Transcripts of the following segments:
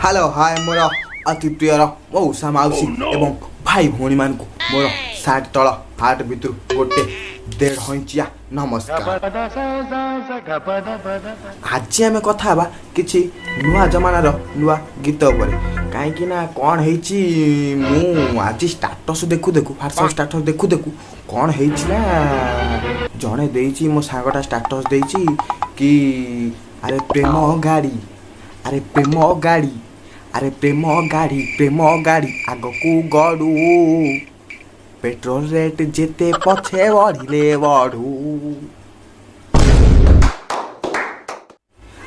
Hello hi मोर अति prior मौसा माउसी एवं भाई भौणी मान मोर सार्ट तल हार्ट भितर गोटे 1.5 इंचिया नमस्कार। आज आम कथा हवा किछि नुआ जमानार नुआ गीत उपरे कहीं कौन होइछि मु आज स्टाटस देखु देखु व्हाट्सएप स्टाटस देखु देखु कौन होइछि ना जणे देइछि मो सांगटा स्टाटस देइछि कि अरे प्रेम गाड़ी अरे प्रेम गाड़ी अरे प्रेम गाड़ी आग को गड़ू पेट्रोल रेट जेते पछे बढ़िले बढ़ू।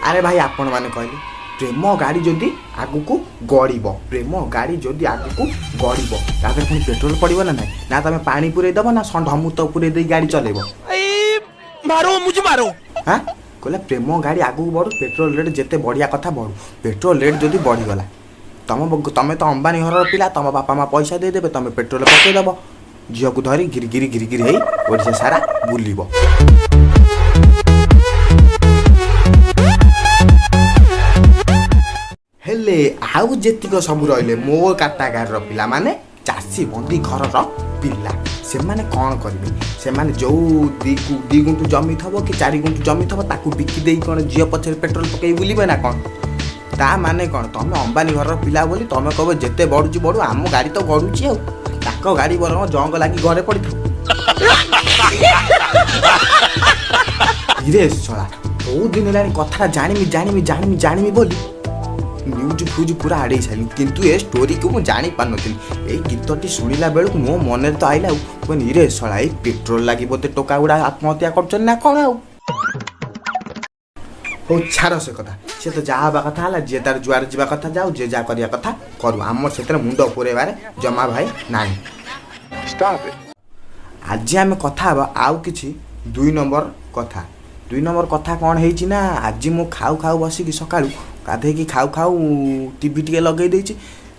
अरे भाई आपण माने कहले प्रेम गाड़ी जदि आगु को गड़ब प्रेम गाड़ी जदि आगु को गड़ब तापर पुणी पेट्रोल पड़िबो ना नहीं ना तमे पानी पुरे दबो ना ढमुत पुरे दे गाड़ी चलेबो मारो मुझे मारो। हां कहले प्रेम गाड़ी आगु बढ़ू पेट्रोल रेट जेते बढ़िया कथा बढ़ू पेट्रोल रेट जदि बढ़ीगला तमे तो अंबानी घर पिला तम बापा माँ पैसा दे देबे तमे पेट्रोल पकेदब झील को धरी गिरी गिरी गिरी गिरी है ओडिशा सारा बुलिब। हेले आउ जेतिक सब रहिले मो काटागार पिला माने चासी बंदी घर पिला से माने कौन करेंगे से माने जो दी गुंटू जमी थबो कि 4 गुंटू जमी थबो ताकू बिकी देई कौन झील पछे पेट्रोल पकई बुलिबे ना कौन ता माने कौन तमे अंबानी घर पिला बोली तमे कहबे जेते बढुची बढु आम गाड़ी तो गडुची आ ताको गाड़ी बर जंग लागी घरे पड़ी धीरे छला बहुत दिन लानी कथा जानिमी बोली न्यूज फ्यूज पूरा आड़े सारी किंतु ए स्टोरी को मु जानी पार नथिली ए गीतटी सुनिला बेलू मो मन तो आइला नीरे छला ए पेट्रोल लागी बोते टोका गुड़ा आत्महत्या करछन ना कौन आउ हो छाड़ से कथा से तो जहाँ हवा कथा है जे तार जुआर जावा कथा जाऊ जे जा करिया कथा करू आम से मुंड पुरेबार जमा भाई नानी। आज आम कथा हवा आउ किछि 2 नंबर कथा कौन है ना आज मु खाऊ खाऊ बसिकी सकाळू गाधे खाऊ खाऊ टीवी टे लगे देछि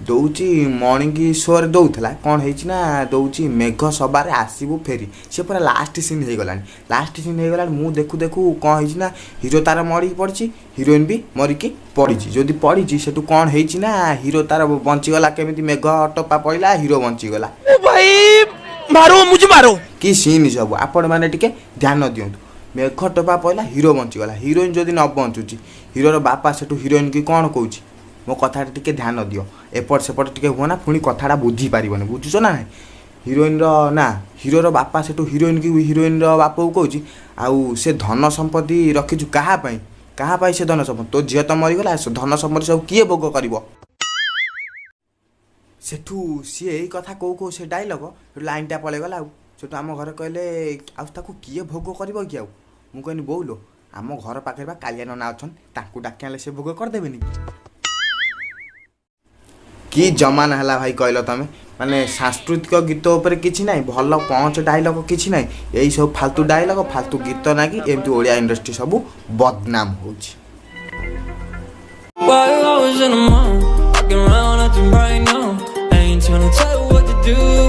दौची मॉर्निंग शो रे दौला कौन है ना दौची मेघ सबारे आसबू फेरी से पूरा लास्ट सीन हो गला मु देखु देखु कौन है ना हीरो तार मरिक पड़ी हीरोइन भी मरिकी पड़ी जदि पड़ी से कौन है ना हीरो तार बंचीगला केमी मेघ टपा पड़ा हीरो बंचीगला भाई मारो मुझे मारो कि सीन सब आपण मैंने टिके ध्यान दिंतु मेघ टपा पड़ा हीरो बंचीगला हीरोइन जदि न बंचुची हीरोर बापा से हीरोइन की कौन कौच मो कथा टिके ध्यान दियो एपट सेपट टिके हुआ ना पुणी कथाटा बुझी पारिबनी बुझुछ ना हीरोइन ना हीरोर बापा से हीरोइन की हीरोइन बापा को कौच आउ से धन संपत्ति रखीचु कहाँ से धन संपत्ति तो झील तो मरीगला धन संपत्ति सब किए भोग कर सेठू सी यही कथा कौ से डायलॉग लाइनटा पलैगला सेठू आम घर कहले आउ किए भोग कर कि आउ मु कहनी बोलो आम घर पाखे कालिया नना अच्छा ताकू डाकिले से भोग करदेनि कि जमाना है भाई कहल तमें माने सांस्कृतिक गीत उपर किछि नाही भल पंच डायलॉग किछि नाही यही सब फालतू डायलॉग फालतू गीत ना कि एमती ओडिया इंडस्ट्री सब बदनाम होछि। While I was in a mall, walking around acting right now, I ain't tryna tell you what to do.